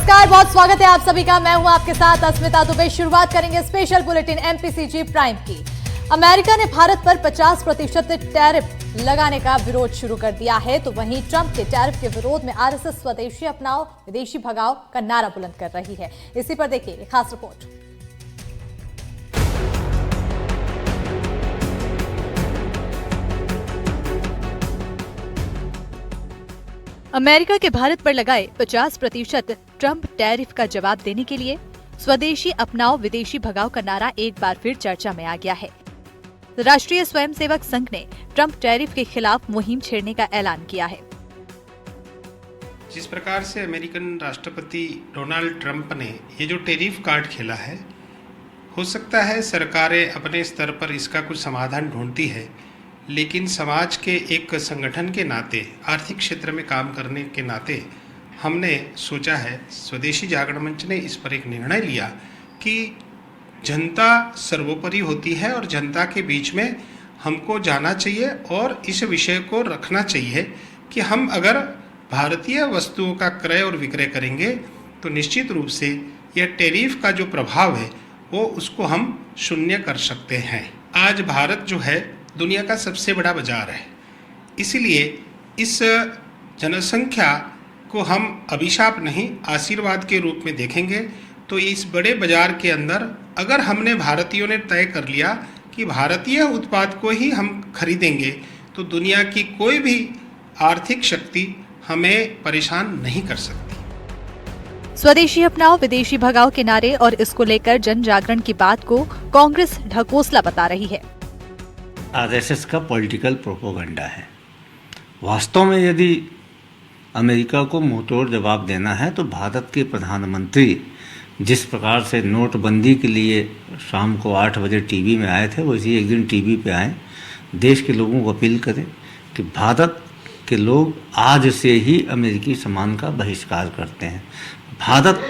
नमस्कार, बहुत स्वागत है आप सभी का। मैं हूं आपके साथ अस्मिता दुबे। शुरुआत करेंगे स्पेशल बुलेटिन एमपीसीजी प्राइम की। अमेरिका ने भारत पर 50% टैरिफ लगाने का विरोध शुरू कर दिया है, तो वहीं ट्रंप के टैरिफ के विरोध में आरएसएस स्वदेशी अपनाओ विदेशी भगाओ का नारा बुलंद कर रही है। इसी पर देखिए खास रिपोर्ट। अमेरिका के भारत पर लगाए 50% ट्रंप टैरिफ का जवाब देने के लिए स्वदेशी अपनाओ विदेशी भगाओ का नारा एक बार फिर चर्चा में आ गया है। राष्ट्रीय स्वयंसेवक संघ ने ट्रंप टैरिफ के खिलाफ मुहिम छेड़ने का ऐलान किया है। जिस प्रकार से अमेरिकन राष्ट्रपति डोनाल्ड ट्रंप ने ये जो टैरिफ कार्ड खेला है, हो सकता है सरकारें अपने स्तर पर इसका कुछ समाधान ढूंढती है, लेकिन समाज के एक संगठन के नाते, आर्थिक क्षेत्र में काम करने के नाते हमने सोचा है, स्वदेशी जागरण मंच ने इस पर एक निर्णय लिया कि जनता सर्वोपरि होती है और जनता के बीच में हमको जाना चाहिए और इस विषय को रखना चाहिए कि हम अगर भारतीय वस्तुओं का क्रय और विक्रय करेंगे तो निश्चित रूप से यह टैरिफ का जो प्रभाव है वो उसको हम शून्य कर सकते हैं। आज भारत जो है दुनिया का सबसे बड़ा बाजार है, इसलिए इस जनसंख्या को हम अभिशाप नहीं आशीर्वाद के रूप में देखेंगे। तो इस बड़े बाजार के अंदर अगर हमने भारतीयों ने तय कर लिया कि भारतीय उत्पाद को ही हम खरीदेंगे तो दुनिया की कोई भी आर्थिक शक्ति हमें परेशान नहीं कर सकती। स्वदेशी अपनाओ विदेशी भगाओ के नारे और इसको लेकर जन जागरण की बात को कांग्रेस ढकोसला बता रही है। आरएसएस का पॉलिटिकल प्रोपोगंडा है। वास्तव में यदि अमेरिका को मुंहतोड़ जवाब देना है तो भारत के प्रधानमंत्री जिस प्रकार से नोटबंदी के लिए शाम को 8 बजे टीवी में आए थे, वैसे एक दिन टीवी पे आए, देश के लोगों को अपील करें कि भारत के लोग आज से ही अमेरिकी सामान का बहिष्कार करते हैं। भारत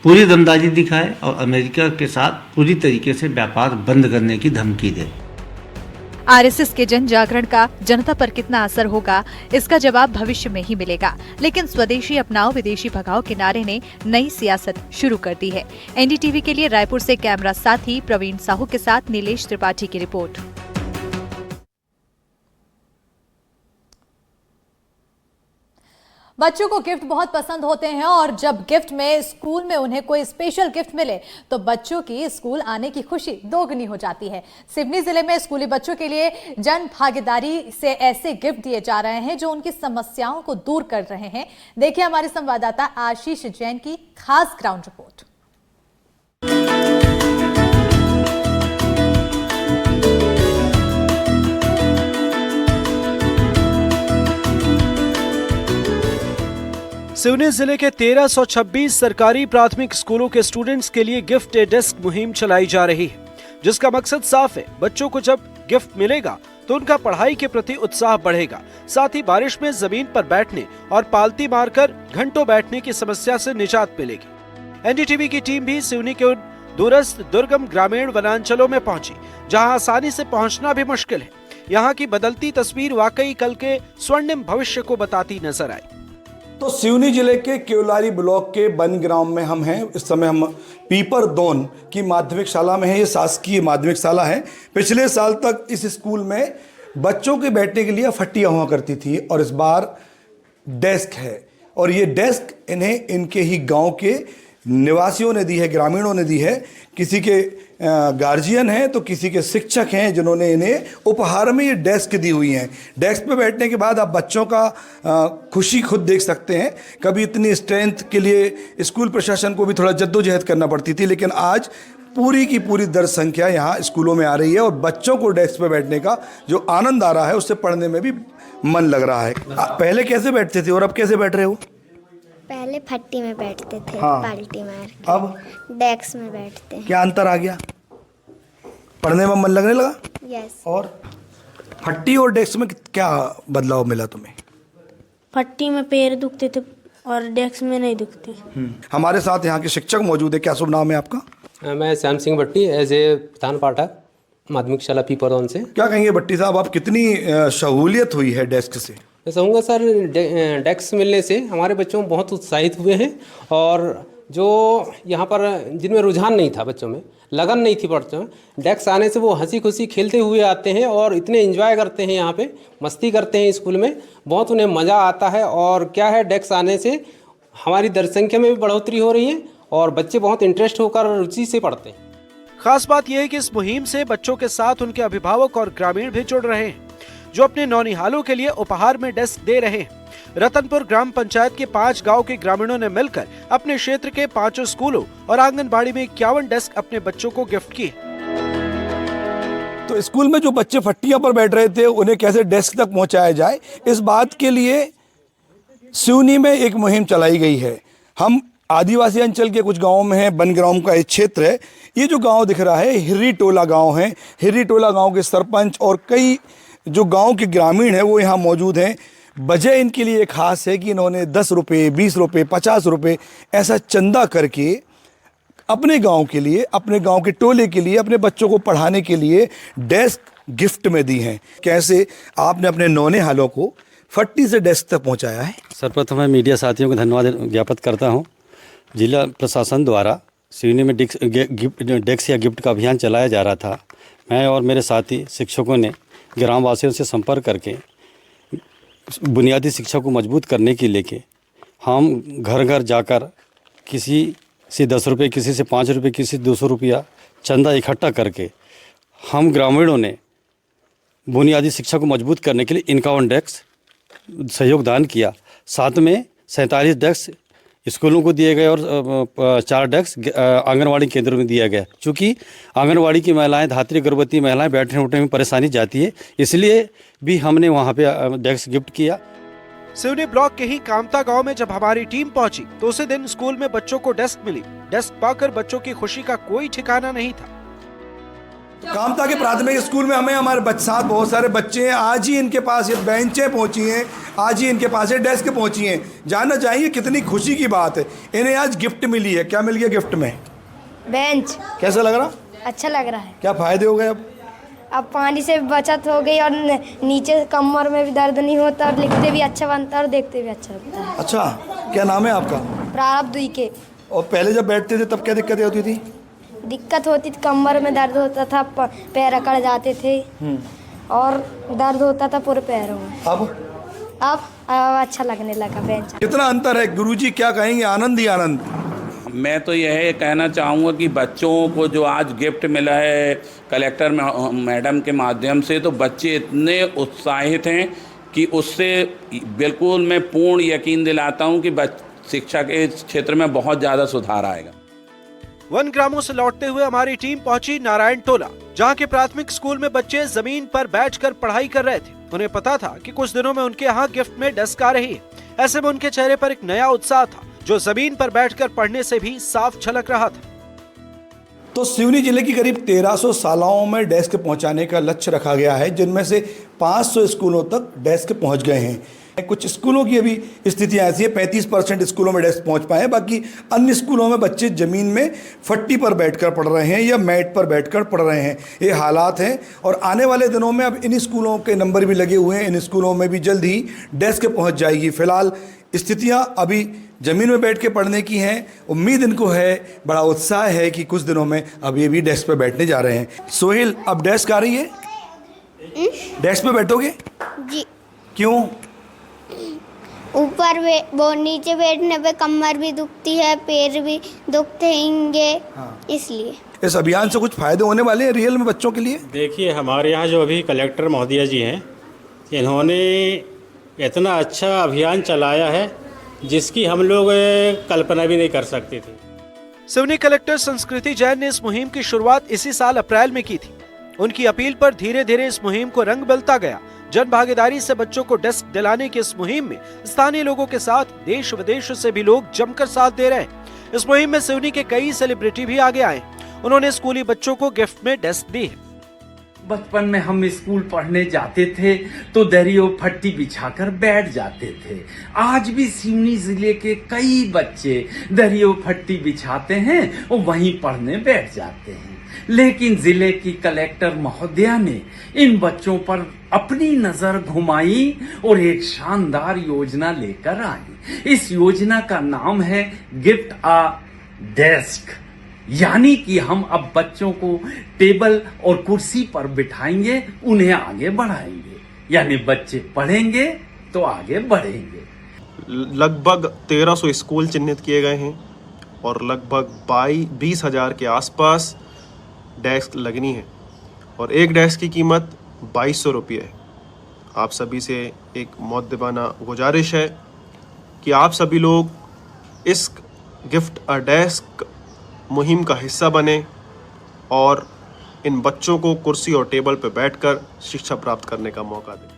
पूरी दमदाजी दिखाए और अमेरिका के साथ पूरी तरीके से व्यापार बंद करने की धमकी दे। आरएसएस के जन जागरण का जनता पर कितना असर होगा, इसका जवाब भविष्य में ही मिलेगा, लेकिन स्वदेशी अपनाओ विदेशी भगाओ के नारे ने नई सियासत शुरू कर दी है। एनडीटीवी के लिए रायपुर से कैमरा साथी प्रवीण साहू के साथ नीलेश त्रिपाठी की रिपोर्ट। बच्चों को गिफ्ट बहुत पसंद होते हैं और जब गिफ्ट में स्कूल में उन्हें कोई स्पेशल गिफ्ट मिले तो बच्चों की स्कूल आने की खुशी दोगुनी हो जाती है। सिवनी जिले में स्कूली बच्चों के लिए जन भागीदारी से ऐसे गिफ्ट दिए जा रहे हैं जो उनकी समस्याओं को दूर कर रहे हैं। देखिए हमारे संवाददाता आशीष जैन की खास ग्राउंड रिपोर्ट। सिवनी जिले के 1326 सरकारी प्राथमिक स्कूलों के स्टूडेंट्स के लिए गिफ्ट ए डेस्क मुहिम चलाई जा रही है, जिसका मकसद साफ है। बच्चों को जब गिफ्ट मिलेगा तो उनका पढ़ाई के प्रति उत्साह बढ़ेगा, साथ ही बारिश में जमीन पर बैठने और पालती मारकर घंटों बैठने की समस्या से निजात मिलेगी। एनडीटीवी की टीम भी सिवनी के दूरस्थ दुर्गम ग्रामीण वनांचलों में पहुंची, जहां आसानी से पहुंचना भी मुश्किल है। यहाँ की बदलती तस्वीर वाकई कल के स्वर्णिम भविष्य को बताती नजर आई। तो सिवनी जिले के केवलारी ब्लॉक के वन ग्राम में हम हैं। इस समय हम पीपर दोन की माध्यमिक शाला में हैं। ये शासकीय माध्यमिक शाला है। पिछले साल तक इस स्कूल में बच्चों के बैठने के लिए फट्टियाँ हुआ करती थी और इस बार डेस्क है और ये डेस्क इन्हें इनके ही गांव के निवासियों ने दी है, ग्रामीणों ने दी है। किसी के गार्जियन हैं तो किसी के शिक्षक हैं जिन्होंने इन्हें उपहार में ये डेस्क दी हुई हैं। डेस्क पे बैठने के बाद आप बच्चों का खुशी खुद देख सकते हैं। कभी इतनी स्ट्रेंथ के लिए स्कूल प्रशासन को भी थोड़ा जद्दोजहद करना पड़ती थी, लेकिन आज पूरी की पूरी दर संख्या यहाँ स्कूलों में आ रही है और बच्चों को डेस्क पे बैठने का जो आनंद आ रहा है उससे पढ़ने में भी मन लग रहा है। पहले कैसे बैठते थे और अब कैसे बैठ रहे हो? पहले फट्टी में बैठते थे, हाँ। बाल्टी मार के। अब डेस्क में बैठते हैं। क्या अंतर आ गया? पढ़ने में मन लगने लगा? यस। और फट्टी और डेस्क में क्या बदलाव मिला तुम्हें? फट्टी में पैर दुखते थे और डेस्क में नहीं दुखते। हमारे साथ यहाँ के शिक्षक मौजूद है। क्या शुभ नाम है आपका? मैं श्याम सिंह भट्टी, एज ए प्रधान पाठक माध्यमिक शाला पीपरदौन से। क्या कहेंगे भट्टी साहब, आप कितनी सहूलियत हुई है डेस्क से? मैं कहूँगा सर, डेस्क मिलने से हमारे बच्चों बहुत उत्साहित हुए हैं और जो यहाँ पर जिनमें रुझान नहीं था, बच्चों में लगन नहीं थी बच्चों में, डेस्क आने से वो हंसी खुशी खेलते हुए आते हैं और इतने एंजॉय करते हैं, यहाँ पे मस्ती करते हैं स्कूल में, बहुत उन्हें मज़ा आता है। और क्या है, डेस्क आने से हमारी दर्शनसंख्या में भी बढ़ोतरी हो रही है और बच्चे बहुत इंटरेस्ट होकर रुचि से पढ़ते हैं। खास बात यह है कि इस मुहिम से बच्चों के साथ उनके अभिभावक और ग्रामीण भी जुड़ रहे हैं, जो अपने नौनिहालों के लिए उपहार में डेस्क दे रहे हैं। रतनपुर ग्राम पंचायत के 5 गांव के ग्रामीणों ने मिलकर अपने क्षेत्र के 5 स्कूलों और आंगनबाड़ी में 51 डेस्क अपने बच्चों को गिफ्ट किए। तो स्कूल में जो बच्चे फट्टियां पर बैठ रहे थे उन्हें कैसे डेस्क तक पहुंचाया जाए, इस बात के लिए सिवनी में एक मुहिम चलाई गई है। हम आदिवासी अंचल के कुछ गांवों में हैं, बनग्राम का एक क्षेत्र है। ये जो गांव दिख रहा है हिर्री टोला गांव है। हिर्री टोला गांव के सरपंच और कई जो गांव के ग्रामीण हैं वो यहाँ मौजूद हैं। वजह इनके लिए खास है कि इन्होंने 10 रुपये, 20 रुपये, 50 रुपये ऐसा चंदा करके अपने गांव के लिए, अपने गांव के टोले के लिए, अपने बच्चों को पढ़ाने के लिए डेस्क गिफ्ट में दी हैं। कैसे आपने अपने नौनिहालों को फट्टी से डेस्क तक पहुंचाया है? सर्वप्रथम मैं मीडिया साथियों को धन्यवाद ज्ञापित करता हूं। जिला प्रशासन द्वारा सिवनी में डेस्क या गिफ्ट का अभियान चलाया जा रहा था। मैं और मेरे साथी शिक्षकों ने ग्रामवासियों से संपर्क करके बुनियादी शिक्षा को मजबूत करने के लेके हम घर घर जाकर किसी से 10 रुपये, किसी से 5 रुपये, किसी से 200 रुपया चंदा इकट्ठा करके हम ग्रामीणों ने बुनियादी शिक्षा को मजबूत करने के लिए 51 डेस्क सहयोग दान किया। साथ में 47 डेस्क स्कूलों को दिए गए और 4 डेस्क आंगनवाड़ी केंद्रों में दिया गया। चूँकि आंगनवाड़ी की महिलाएं, धात्री गर्भवती महिलाएं बैठने उठने में परेशानी जाती है, इसलिए भी हमने वहाँ पे डेस्क गिफ्ट किया। सिवनी ब्लॉक के ही कामता गांव में जब हमारी टीम पहुंची तो उसी दिन स्कूल में बच्चों को डेस्क मिली। डेस्क पाकर बच्चों की खुशी का कोई ठिकाना नहीं था। कामता के प्राथमिक स्कूल में हमें हमारे साथ बहुत सारे बच्चे हैं। आज ही इनके पास ये बेंचें पहुंची हैं, आज ही इनके पास ये डेस्क पहुंची हैं। जानना चाहिए कितनी खुशी की बात है, इन्हें आज गिफ्ट मिली है। क्या मिल गया गिफ्ट में? बेंच। कैसा लग रहा? अच्छा लग रहा है। क्या फायदे हो गए? अब पानी से बचत हो गई और नीचे कमर में भी दर्द नहीं होता और लिखते भी अच्छा बनता है और देखते भी अच्छा लगता है। अच्छा, क्या नाम है आपका? प्रारब्ध दुईके। और पहले जब बैठते थे तब क्या दिक्कतें होती थी? दिक्कत होती थी, कमर में दर्द होता था, पैर अकड़ जाते थे और दर्द होता था पूरे पैरों में। अब अच्छा लगने लगा बेंच। कितना अंतर है गुरुजी, क्या कहेंगे? आनंद ही आनंद। मैं तो यह कहना चाहूँगा कि बच्चों को जो आज गिफ्ट मिला है कलेक्टर मैडम के माध्यम से, तो बच्चे इतने उत्साहित हैं कि उससे बिल्कुल मैं पूर्ण यकीन दिलाता हूँ कि शिक्षा के क्षेत्र में बहुत ज़्यादा सुधार आएगा। वन ग्रामों से लौटते हुए हमारी टीम पहुंची नारायण टोला, जहां के प्राथमिक स्कूल में बच्चे जमीन पर बैठकर पढ़ाई कर रहे थे। उन्हें पता था कि कुछ दिनों में उनके यहाँ गिफ्ट में डेस्क आ रही है। ऐसे में उनके चेहरे पर एक नया उत्साह था, जो जमीन पर बैठकर पढ़ने से भी साफ झलक रहा था। तो सिवनी जिले की करीब 1300 शालाओं में डेस्क पहुंचाने का लक्ष्य रखा गया है, जिनमें से 500 स्कूलों तक डेस्क पहुंच गए हैं। कुछ स्कूलों की अभी स्थितियाँ ऐसी है, 35% स्कूलों में डेस्क पहुंच पाए हैं। बाकी अन्य स्कूलों में बच्चे ज़मीन में फट्टी पर बैठकर पढ़ रहे हैं या मैट पर बैठकर पढ़ रहे हैं। ये हालात हैं और आने वाले दिनों में अब इन स्कूलों के नंबर भी लगे हुए हैं, इन स्कूलों में भी जल्द ही डेस्क पहुंच जाएगी। फिलहाल स्थितियाँ अभी ज़मीन में बैठ के पढ़ने की हैं। उम्मीद इनको है, बड़ा उत्साह है कि कुछ दिनों में अब ये भी डेस्क पर बैठने जा रहे हैं। सोहेल, अब डेस्क आ रही है, डेस्क पे बैठोगे? जी। क्यों? ऊपर वो नीचे बैठने पे कमर भी दुखती है, पैर भी दुखते हैंगे। इसलिए इस अभियान से कुछ फायदे होने वाले हैं रियल में बच्चों के लिए? देखिए, हमारे यहाँ जो अभी कलेक्टर महोदया जी हैं, इन्होंने इतना अच्छा अभियान चलाया है जिसकी हम लोग कल्पना भी नहीं कर सकते थे। सिवनी कलेक्टर संस्कृति जैन ने इस मुहिम की शुरुआत इसी साल अप्रैल में की थी। उनकी अपील पर धीरे धीरे इस मुहिम को रंग मिलता गया। जन भागीदारी से बच्चों को डेस्क दिलाने की इस मुहिम में स्थानीय लोगों के साथ देश विदेश से भी लोग जमकर साथ दे रहे हैं। इस मुहिम में सिवनी के कई सेलिब्रिटी भी आगे आए। उन्होंने स्कूली बच्चों को गिफ्ट में डेस्क दी है। बचपन में हम स्कूल पढ़ने जाते थे तो दरियों फट्टी बिछाकर बैठ जाते थे। आज भी सिवनी जिले के कई बच्चे दरियों फट्टी बिछाते हैं और वहीं पढ़ने बैठ जाते हैं। लेकिन जिले की कलेक्टर महोदया ने इन बच्चों पर अपनी नजर घुमाई और एक शानदार योजना लेकर आई। इस योजना का नाम है गिफ्ट आ डेस्क, यानी कि हम अब बच्चों को टेबल और कुर्सी पर बिठाएंगे, उन्हें आगे बढ़ाएंगे, यानी बच्चे पढ़ेंगे तो आगे बढ़ेंगे। लगभग 1300 स्कूल चिन्हित किए गए हैं और लगभग 20,000 के आसपास डेस्क लगनी है और एक डेस्क की कीमत 2200 रुपये है। आप सभी से एक मुद्दबाना गुजारिश है कि आप सभी लोग इस गिफ्ट अ डेस्क मुहिम का हिस्सा बने और इन बच्चों को कुर्सी और टेबल पर बैठकर शिक्षा प्राप्त करने का मौका दें।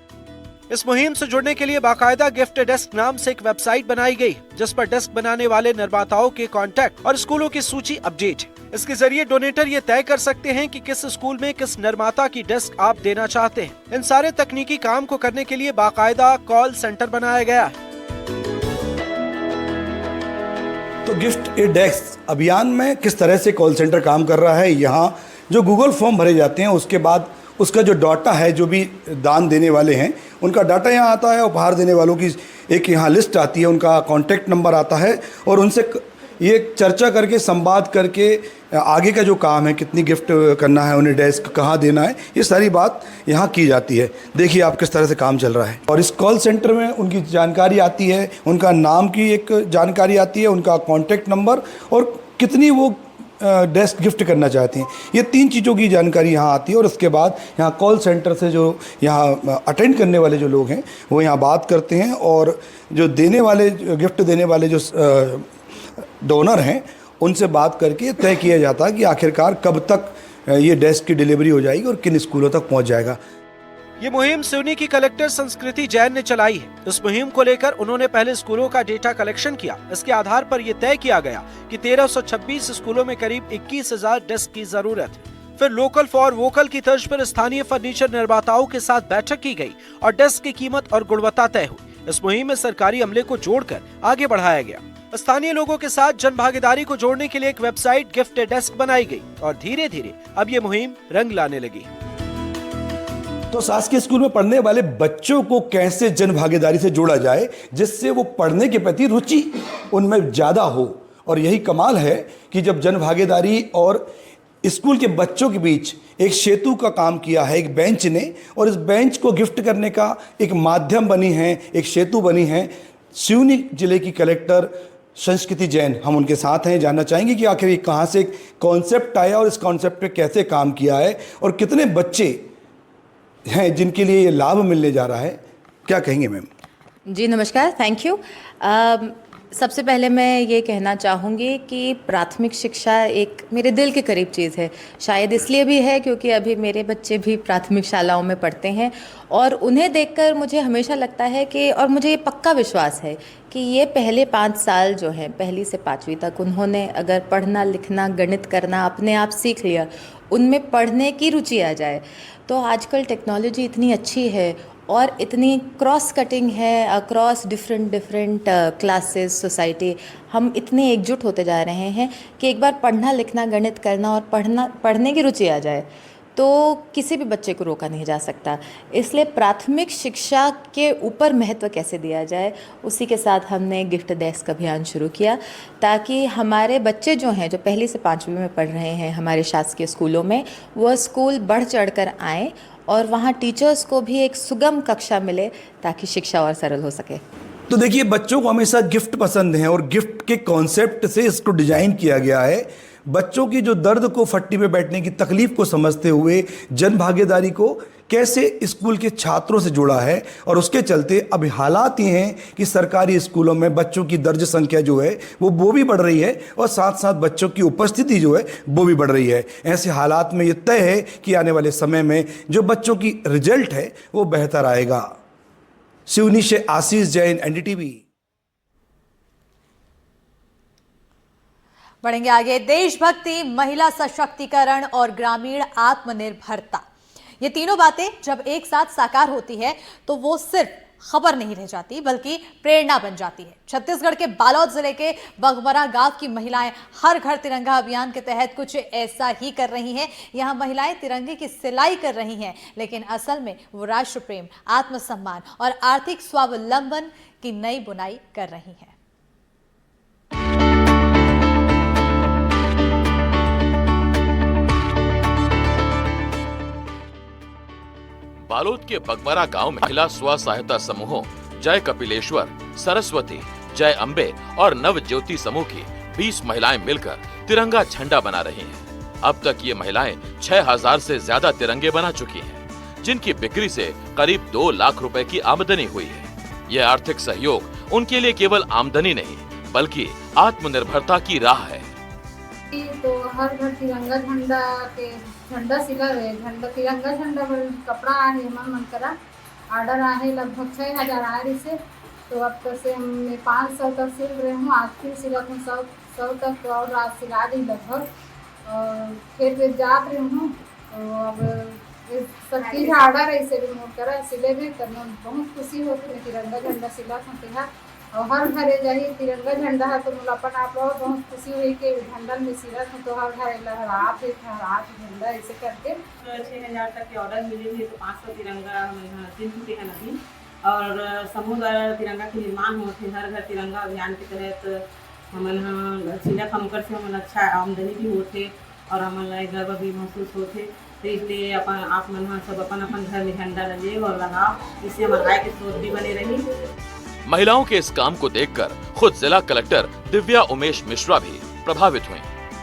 इस मुहिम से जुड़ने के लिए बाकायदा गिफ्ट डेस्क नाम से एक वेबसाइट बनाई गई, जिस पर डेस्क बनाने वाले निर्माताओं के कॉन्टैक्ट और स्कूलों की सूची अपडेट है। इसके जरिए डोनेटर ये तय कर सकते हैं कि किस स्कूल में किस निर्माता की डेस्क आप देना चाहते हैं। इन सारे तकनीकी काम को करने के लिए बाकायदा कॉल सेंटर बनाया गया है। तो गिफ्ट ए डेस्क अभियान में किस तरह से कॉल सेंटर काम कर रहा है, यहाँ जो गूगल फॉर्म भरे जाते हैं उसके बाद उसका जो डाटा है, जो भी दान देने वाले हैं उनका डाटा यहाँ आता है, उपहार देने वालों की एक यहाँ लिस्ट आती है, उनका कॉन्टैक्ट नंबर आता है और उनसे ये चर्चा करके संवाद करके आगे का जो काम है, कितनी गिफ्ट करना है, उन्हें डेस्क कहाँ देना है, ये सारी बात यहाँ की जाती है। देखिए आप किस तरह से काम चल रहा है। और इस कॉल सेंटर में उनकी जानकारी आती है, उनका नाम की एक जानकारी आती है, उनका कॉन्टैक्ट नंबर और कितनी वो डेस्क गिफ्ट करना चाहते हैं, ये 3 चीज़ों की जानकारी यहाँ आती है। और उसके बाद यहाँ कॉल सेंटर से जो यहाँ अटेंड करने वाले जो लोग हैं वो यहाँ बात करते हैं और जो देने वाले गिफ्ट देने वाले जो डोनर हैं उनसे बात करके तय किया जाता है कि आखिरकार कब तक ये डेस्क की डिलीवरी हो जाएगी और किन स्कूलों तक पहुँच जाएगा। ये मुहिम सिवनी की कलेक्टर संस्कृति जैन ने चलाई है। इस मुहिम को लेकर उन्होंने पहले स्कूलों का डेटा कलेक्शन किया। इसके आधार पर यह तय किया गया कि 1326 स्कूलों में करीब 21,000 डेस्क की जरूरत है। फिर लोकल फॉर वोकल की तर्ज पर स्थानीय फर्नीचर निर्माताओं के साथ बैठक की गई और डेस्क की कीमत और गुणवत्ता तय हुई। इस मुहिम में सरकारी अमले को जोड़कर आगे बढ़ाया गया। स्थानीय लोगों के साथ जन भागीदारी को जोड़ने के लिए एक वेबसाइट गिफ्ट ए डेस्क बनाई गई और धीरे धीरे अब ये मुहिम रंग लाने लगी। तो शासकीय स्कूल में पढ़ने वाले बच्चों को कैसे जन भागीदारी से जोड़ा जाए जिससे वो पढ़ने के प्रति रुचि उनमें ज़्यादा हो। और यही कमाल है कि जब जन भागीदारी और स्कूल के बच्चों के बीच एक सेतु का काम किया है एक बेंच ने, और इस बेंच को गिफ्ट करने का एक माध्यम बनी है, एक सेतु बनी है सिवनी जिले की कलेक्टर संस्कृति जैन। हम उनके साथ हैं, जानना चाहेंगे कि आखिर ये कहाँ से कॉन्सेप्ट आया और इस कॉन्सेप्ट पे कैसे काम किया है और कितने बच्चे हैं जिनके लिए ये लाभ मिलने जा रहा है। क्या कहेंगे मैम? जी नमस्कार, थैंक यू। सबसे पहले मैं ये कहना चाहूँगी कि प्राथमिक शिक्षा एक मेरे दिल के करीब चीज़ है। शायद इसलिए भी है क्योंकि अभी मेरे बच्चे भी प्राथमिक शालाओं में पढ़ते हैं और उन्हें देखकर मुझे हमेशा लगता है कि, और मुझे ये पक्का विश्वास है कि ये पहले 5 साल जो हैं, पहली से 5वीं तक, उन्होंने अगर पढ़ना लिखना गणित करना अपने आप सीख लिया, उनमें पढ़ने की रुचि आ जाए, तो आजकल टेक्नोलॉजी इतनी अच्छी है और इतनी क्रॉस कटिंग है अक्रॉस डिफरेंट क्लासेस सोसाइटी, हम इतने एकजुट होते जा रहे हैं कि एक बार पढ़ना लिखना गणित करना और पढ़ने की रुचि आ जाए तो किसी भी बच्चे को रोका नहीं जा सकता। इसलिए प्राथमिक शिक्षा के ऊपर महत्व कैसे दिया जाए, उसी के साथ हमने गिफ्ट डेस्क अभियान शुरू किया ताकि हमारे बच्चे जो हैं, जो पहली से 5वीं में पढ़ रहे हैं हमारे शासकीय स्कूलों में, वह स्कूल बढ़ चढ़कर आएँ और वहाँ टीचर्स को भी एक सुगम कक्षा मिले ताकि शिक्षा और सरल हो सके। तो देखिए, बच्चों को हमेशा गिफ्ट पसंद है और गिफ्ट के कॉन्सेप्ट से इसको डिजाइन किया गया है। बच्चों की जो दर्द को, फट्टी पे बैठने की तकलीफ को समझते हुए जन भागीदारी को कैसे स्कूल के छात्रों से जुड़ा है और उसके चलते अभी हालात ये हैं कि सरकारी स्कूलों में बच्चों की दर्ज संख्या जो है वो भी बढ़ रही है और साथ साथ बच्चों की उपस्थिति जो है वो भी बढ़ रही है। ऐसे हालात में ये तय है कि आने वाले समय में जो बच्चों की रिजल्ट है वो बेहतर आएगा। सिवनी से आशीष जैन, एनडीटीवी। बढ़ेंगे आगे। देशभक्ति, महिला सशक्तिकरण और ग्रामीण आत्मनिर्भरता, ये तीनों बातें जब एक साथ साकार होती है तो वो सिर्फ खबर नहीं रह जाती बल्कि प्रेरणा बन जाती है। छत्तीसगढ़ के बालोद जिले के बगबरा गांव की महिलाएं हर घर तिरंगा अभियान के तहत कुछ ऐसा ही कर रही हैं। यहां महिलाएं तिरंगे की सिलाई कर रही हैं, लेकिन असल में वो राष्ट्र प्रेम, आत्मसम्मान और आर्थिक स्वावलंबन की नई बुनाई कर रही हैं। बालोद के बगमरा गांव में महिला स्व सहायता समूहों जय कपिलेश्वर, सरस्वती, जय अम्बे और नव ज्योति समूह की 20 महिलाएं मिलकर तिरंगा झंडा बना रही हैं। अब तक ये महिलाएं 6000 से ज्यादा तिरंगे बना चुकी हैं, जिनकी बिक्री से करीब 2 लाख रुपए की आमदनी हुई है। ये आर्थिक सहयोग उनके लिए केवल आमदनी नहीं बल्कि आत्मनिर्भरता की राह है। तो हर घर तिरंगा झंडा के झंडा सिला रहे, झंडा तिरंगा झंडा कपड़ा आहे मन करा ऑर्डर आहे लगभग 6000 आहे इसे। तो अब तक से हमने 500 तक सिल रहे हूँ, आज फिर सिलत हूँ 100 तक और आज सिला दी लगभग। और खेत में जा रही हूँ तो अब सब चीज़ ऑर्डर ऐसे भी मोड़ करा सिले भी तब बहुत खुशी होती है। तिरंगा झंडा सिला था और हर घरे जाइए तिरंगा झंडा है तो अपन आप लोग बहुत खुशी हुई कि झंडा में सिला था तो हर घर लहरात झंडा ऐसे करके 6000 तक के ऑर्डर मिले थे। तो 500 तिरंगा सिल चुके हैं अभी और समूह द्वारा तिरंगा के निर्माण होते हर घर तिरंगा अभियान के तहत हमन सिला कमकर से हमन अच्छा आमदनी भी होते और हमन गर्व भी महसूस होते। तो इसलिए आप मन सब अपन घर में झंडा ले और लगाओ, इससे हमारे आय के स्रोत भी बने रही। महिलाओं के इस काम को देखकर खुद जिला कलेक्टर दिव्या उमेश मिश्रा भी प्रभावित हुई।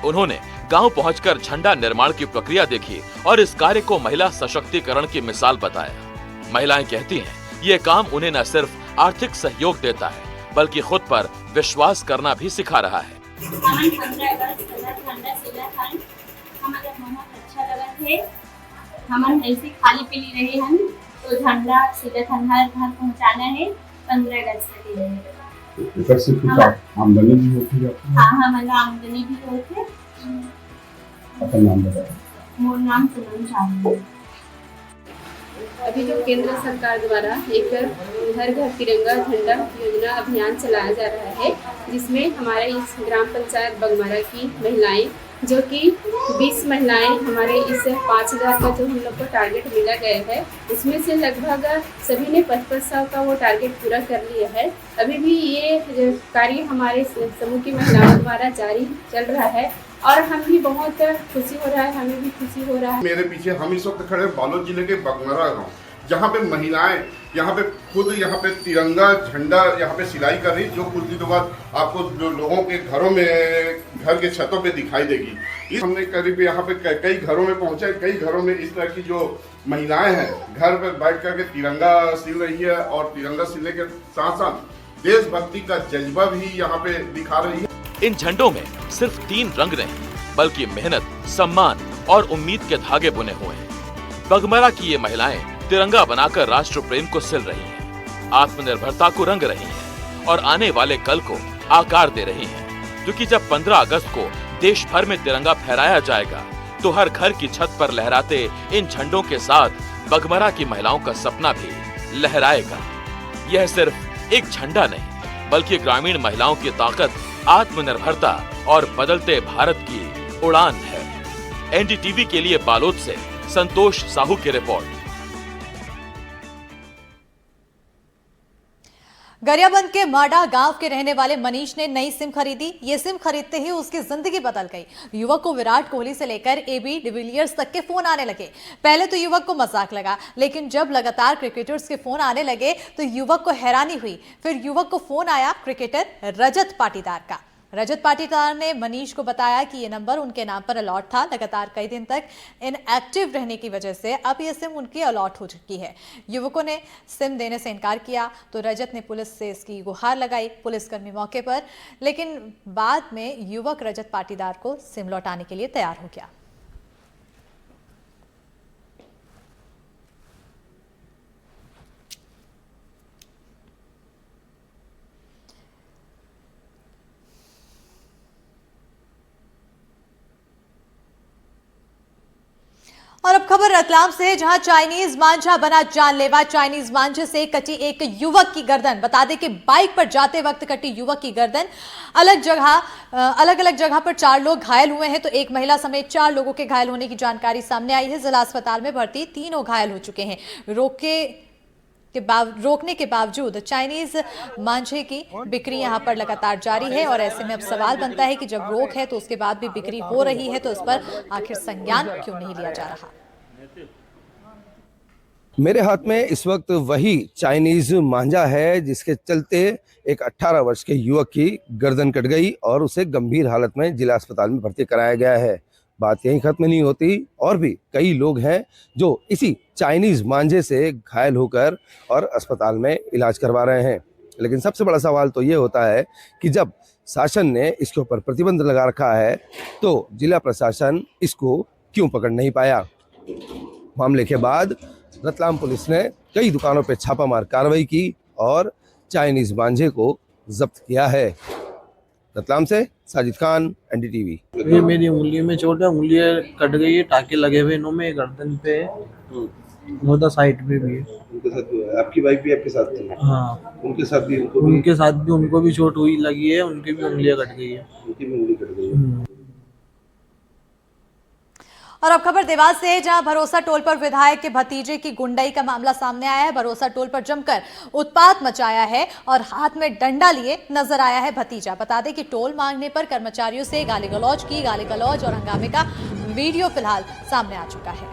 उन्होंने गांव पहुंचकर झंडा निर्माण की प्रक्रिया देखी और इस कार्य को महिला सशक्तिकरण की मिसाल बताया। महिलाएं कहती हैं, ये काम उन्हें न सिर्फ आर्थिक सहयोग देता है बल्कि खुद पर विश्वास करना भी सिखा रहा है। हमन ऐसे खाली पीली रहे हैं तो झंडा सीधा हर घर पहुँचाना है 15 अगस्त के इधर से कुछ आमदनी भी होती है? हाँ हमारा आमदनी भी होती है। अपना नाम बताओ। मोर नाम पूनम शाह। अभी जो केंद्र सरकार द्वारा एक घर घर तिरंगा झंडा योजना अभियान चलाया जा रहा है, जिसमें हमारे इस ग्राम पंचायत बगमरा की महिलाएं जो कि 20 महिलाएं हमारे इस 5000 का जो हम लोग को टारगेट मिला गया है उसमें से लगभग सभी ने 5500 का वो टारगेट पूरा कर लिया है। अभी भी ये कार्य हमारे समूह की महिलाओं द्वारा जारी चल रहा है और हम भी बहुत खुशी हो रहा है, हमें भी खुशी हो रहा है। मेरे पीछे हम इस वक्त खड़े बालोद जिले के बगमरा गाँव, जहाँ पे महिलाएं यहाँ पे खुद यहाँ पे तिरंगा झंडा यहाँ पे सिलाई कर रही, जो कुछ दिनों बाद आपको जो लोगों के घरों में घर के छतों पे दिखाई देगी। इस हमने करीब यहाँ पे कई घरों में पहुंचे, कई घरों में इस तरह की जो महिलाएं हैं घर पर बैठ करके तिरंगा सिल रही है और तिरंगा सिलने के साथ साथ देशभक्ति का जज्बा भी यहाँ पे दिखा रही है। इन झंडों में सिर्फ 3 रंग नहीं बल्कि मेहनत, सम्मान और उम्मीद के धागे बुने हुए हैं। बगमरा की ये महिलाएं तिरंगा बनाकर राष्ट्र प्रेम को सिल रही हैं, आत्मनिर्भरता को रंग रही हैं और आने वाले कल को आकार दे रही हैं। क्योंकि जब 15 अगस्त को देश भर में तिरंगा फहराया जाएगा तो हर घर की छत पर लहराते इन झंडों के साथ बगमरा की महिलाओं का सपना भी लहराएगा। यह सिर्फ एक झंडा नहीं बल्कि ग्रामीण महिलाओं की ताकत, आत्मनिर्भरता और बदलते भारत की उड़ान है। एनडीटीवी के लिए बालोद से संतोष साहू की रिपोर्ट। गरियाबंद के माडा गांव के रहने वाले मनीष ने नई सिम खरीदी। ये सिम खरीदते ही उसकी जिंदगी बदल गई। युवक को विराट कोहली से लेकर एबी डिविलियर्स तक के फोन आने लगे। पहले तो युवक को मजाक लगा, लेकिन जब लगातार क्रिकेटर्स के फोन आने लगे तो युवक को हैरानी हुई। फिर युवक को फोन आया क्रिकेटर रजत पाटीदार का। रजत पाटीदार ने मनीष को बताया कि ये नंबर उनके नाम पर अलॉट था। लगातार कई दिन तक इनएक्टिव रहने की वजह से अब ये सिम उनकी अलॉट हो चुकी है। युवकों ने सिम देने से इनकार किया तो रजत ने पुलिस से इसकी गुहार लगाई। पुलिसकर्मी मौके पर, लेकिन बाद में युवक रजत पाटीदार को सिम लौटाने के लिए तैयार हो गया। और अब खबर रतलाम से है, जहां चाइनीज मांझा बना जानलेवा। चाइनीज मांझे से कटी एक युवक की गर्दन। बता दें कि बाइक पर जाते वक्त कटी युवक की गर्दन। अलग अलग जगह पर 4 लोग घायल हुए हैं तो एक महिला समेत 4 लोगों के घायल होने की जानकारी सामने आई है। जिला अस्पताल में भर्ती तीनों घायल हो चुके हैं। रोकने के बावजूद चाइनीज मांझे की बिक्री यहां पर लगातार जारी है और ऐसे में अब सवाल बनता है कि जब रोक है तो उसके बाद भी बिक्री हो रही है तो इस पर आखिर संज्ञान क्यों नहीं लिया जा रहा। मेरे हाथ में इस वक्त वही चाइनीज मांझा है जिसके चलते एक 18 वर्ष के युवक की गर्दन कट गई और उसे गंभीर हालत में जिला अस्पताल में भर्ती कराया गया है। बात यहीं खत्म नहीं होती, और भी कई लोग हैं जो इसी चाइनीज मांझे से घायल होकर और अस्पताल में इलाज करवा रहे हैं। लेकिन सबसे बड़ा सवाल तो ये होता है कि जब शासन ने इसके ऊपर प्रतिबंध लगा रखा है तो जिला प्रशासन इसको क्यों पकड़ नहीं पाया। मामले के बाद रतलाम पुलिस ने कई दुकानों पर छापामार कार्रवाई की और चाइनीज मांझे को जब्त किया है। रतलाम से साजिद खान, एनडीटीवी। ये मेरी उंगली में चोट है, उंगली कट गई है, टाके लगे हुए इन्हों में, गर्दन पे, मोटा साइड पे भी है। उनके साथ भी है। आपकी वाइफ भी आपके साथ थी? हाँ, उनके साथ भी उनको भी चोट हुई लगी है, उनकी भी उंगलियां कट गई है। उनकी भी उंगली कट गई है। और अब खबर देवास से है, जहां भरोसा टोल पर विधायक के भतीजे की गुंडाई का मामला सामने आया है। भरोसा टोल पर जमकर उत्पात मचाया है और हाथ में डंडा लिए नजर आया है भतीजा। बता दें कि टोल मांगने पर कर्मचारियों से गाली गलौज और हंगामे का वीडियो फिलहाल सामने आ चुका है।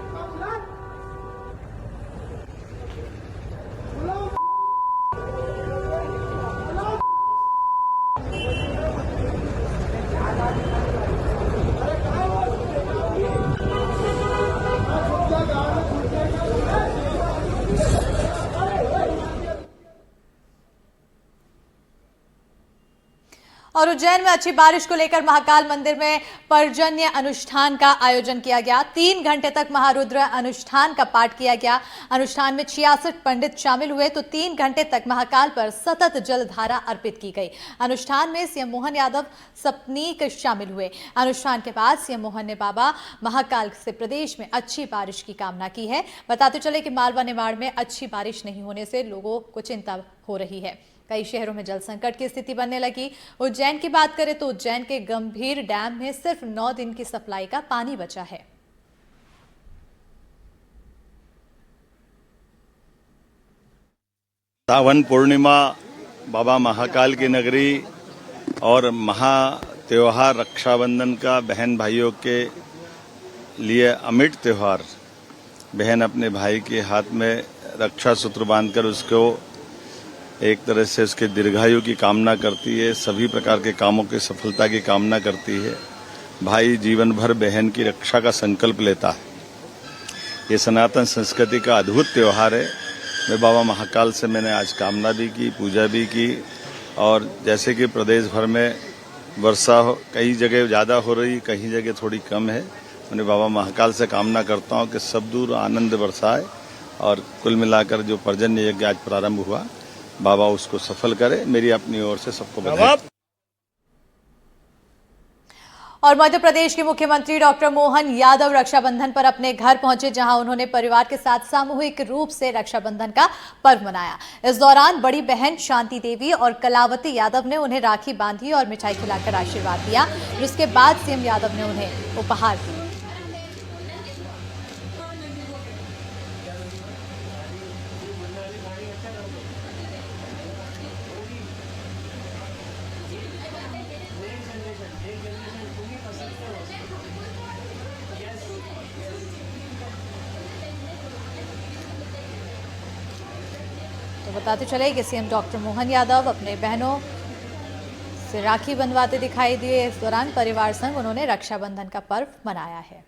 और उज्जैन में अच्छी बारिश को लेकर महाकाल मंदिर में पर्जन्य अनुष्ठान का आयोजन किया गया। 3 घंटे तक महारुद्र अनुष्ठान का पाठ किया गया। अनुष्ठान में 66 पंडित शामिल हुए तो 3 घंटे तक महाकाल पर सतत जलधारा अर्पित की गई। अनुष्ठान में सीएम मोहन यादव सपनीक शामिल हुए। अनुष्ठान के बाद सीएम मोहन ने बाबा महाकाल से प्रदेश में अच्छी बारिश की कामना की है। बताते चले कि मालवा निमाड़ में अच्छी बारिश नहीं होने से लोगों को चिंता हो रही है। कई शहरों में जल संकट की स्थिति बनने लगी। उज्जैन की बात करें तो उज्जैन के गंभीर डैम में सिर्फ 9 दिन की सप्लाई का पानी बचा है। सावन पूर्णिमा, बाबा महाकाल की नगरी और महा त्योहार रक्षाबंधन का बहन भाइयों के लिए अमिट त्योहार। बहन अपने भाई के हाथ में रक्षा सूत्र बांधकर उसको एक तरह से उसके दीर्घायु की कामना करती है, सभी प्रकार के कामों की सफलता की कामना करती है। भाई जीवन भर बहन की रक्षा का संकल्प लेता है। ये सनातन संस्कृति का अद्भुत त्योहार है। मैं बाबा महाकाल से मैंने आज कामना भी की, पूजा भी की, और जैसे कि प्रदेश भर में वर्षा कई जगह ज़्यादा हो रही, कहीं जगह थोड़ी कम है। मैंने बाबा महाकाल से कामना करता हूँ कि सब दूर आनंद बरसाए और कुल मिलाकर जो पर्जन्य यज्ञ आज प्रारंभ हुआ, बाबा उसको सफल करे। मेरी अपनी ओर से सबको बधाई। और मध्य प्रदेश के मुख्यमंत्री डॉक्टर मोहन यादव रक्षाबंधन पर अपने घर पहुंचे, जहां उन्होंने परिवार के साथ सामूहिक रूप से रक्षाबंधन का पर्व मनाया। इस दौरान बड़ी बहन शांति देवी और कलावती यादव ने उन्हें राखी बांधी और मिठाई खिलाकर आशीर्वाद दिया। जिसके बाद सीएम यादव ने उन्हें उपहार दिया। तो बताते चले कि सीएम डॉक्टर मोहन यादव अपने बहनों से राखी बंधवाते दिखाई दिए। इस दौरान परिवार संग उन्होंने रक्षाबंधन का पर्व मनाया है।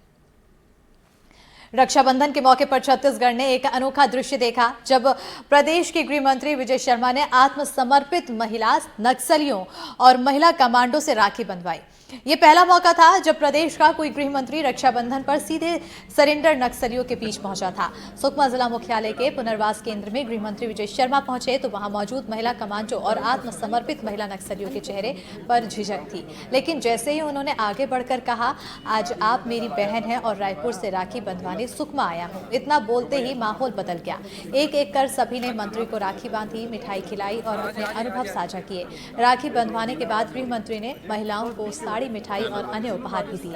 रक्षाबंधन के मौके पर छत्तीसगढ़ ने एक अनोखा दृश्य देखा, जब प्रदेश के गृह मंत्री विजय शर्मा ने आत्मसमर्पित महिला नक्सलियों और महिला कमांडो से राखी बंधवाई। ये पहला मौका था जब प्रदेश का कोई गृह मंत्री रक्षाबंधन पर सीधे सरेंडर नक्सलियों के बीच पहुंचा था। सुकमा जिला मुख्यालय के पुनर्वास केंद्र में गृह मंत्री विजय शर्मा पहुंचे तो वहां मौजूद महिला कमांडो और आत्मसमर्पित महिला नक्सलियों के चेहरे पर झिझक थी, लेकिन जैसे ही उन्होंने आगे बढ़कर कहा, आज आप मेरी बहन हैं और रायपुर से राखी बंधवाने सुकमा आया हूँ, इतना बोलते ही माहौल बदल गया। एक एक कर सभी ने मंत्री को राखी बांधी, मिठाई खिलाई और अपने अनुभव साझा किए। राखी बंधवाने के बाद गृह मंत्री ने महिलाओं को साड़ी, मिठाई और अन्य उपहार भी दिए।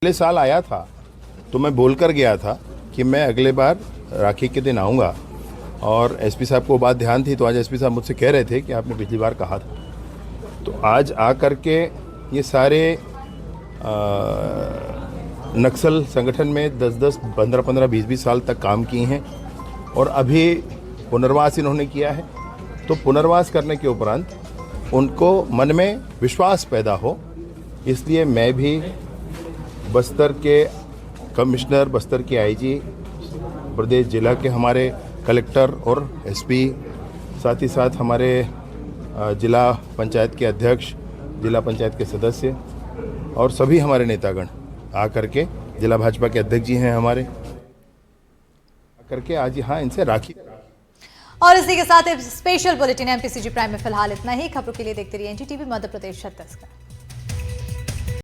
अगले साल आया था तो मैं बोलकर गया था कि मैं अगले बार राखी के दिन आऊँगा, और एसपी साहब को बात ध्यान थी तो आज एसपी साहब मुझसे कह रहे थे कि आपने पिछली बार कहा था। तो आज आ करके ये सारे नक्सल संगठन में 10-10, 15-15, 20-20 साल तक काम किए हैं और अभी पुनर्वास इन्होंने किया है। तो पुनर्वास करने के उपरांत उनको मन में विश्वास पैदा हो, इसलिए मैं भी बस्तर के कमिश्नर, बस्तर के आईजी, प्रदेश जिला के हमारे कलेक्टर और एसपी, साथ ही साथ हमारे जिला पंचायत के अध्यक्ष, जिला पंचायत के सदस्य और सभी हमारे नेतागण आकर के, जिला भाजपा के अध्यक्ष जी हैं हमारे, आकर के आज यहाँ इनसे राखी। और इसी के साथ स्पेशल बुलेटिन एमपीसीजी प्राइम में फिलहाल इतना ही। खबरों के लिए देखते रहिए एनडीटीवी मध्य प्रदेश छत्तीसगढ़।